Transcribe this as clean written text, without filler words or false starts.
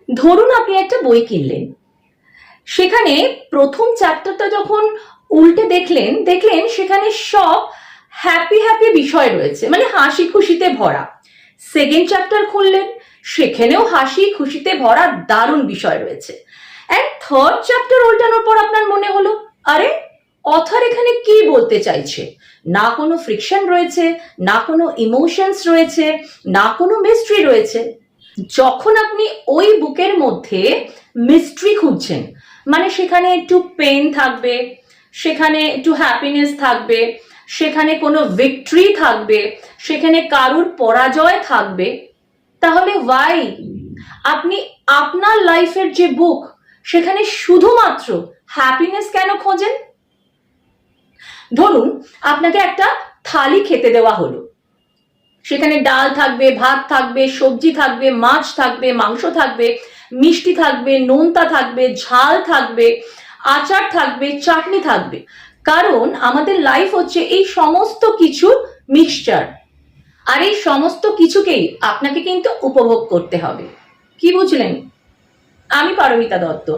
ধরুন আপনি একটা বই কিনলেন, সেখানে প্রথম চ্যাপ্টারটা যখন উল্টে দেখলেন সেখানে সব হ্যাপি হ্যাপি বিষয় রয়েছে, মানে হাসি খুশিতে ভরা। সেকেন্ড চ্যাপ্টার খুললেন, সেখানেও হাসি খুশিতে ভরা দারুণ বিষয় রয়েছে। অ্যান্ড থার্ড চ্যাপ্টার উল্টানোর পর আপনার মনে হলো, আরে অথর এখানে কি বলতে চাইছে? না কোনো ফ্রিকশন রয়েছে, না কোনো ইমোশনস রয়েছে, না কোনো মিস্ট্রি রয়েছে। যখন আপনি ওই বুকের মধ্যে মিস্ট্রি খুঁজছেন, মানে সেখানে একটু পেন থাকবে, সেখানে একটু হ্যাপিনেস থাকবে, সেখানে কোনো ভিক্টরি থাকবে, সেখানে কারুর পরাজয় থাকবে, তাহলে ওয়াই আপনি আপনার লাইফের যে বুক সেখানে শুধুমাত্র হ্যাপিনেস কেন খোঁজেন? ধরুন আপনাকে একটা থালি খেতে দেওয়া হলো, সেখানে ডাল থাকবে, ভাত থাকবে, সবজি থাকবে, মাছ থাকবে, মাংস থাকবে, মিষ্টি থাকবে, নোনতা থাকবে, ঝাল থাকবে, আচার থাকবে, চাটনি থাকবে। কারণ আমাদের লাইফ হচ্ছে এই সমস্ত কিছু মিক্সচার, আর এই সমস্ত কিছুকেই আপনাকে কিন্তু উপভোগ করতে হবে। কি বুঝলেন? আমি পারমিতা দত্ত।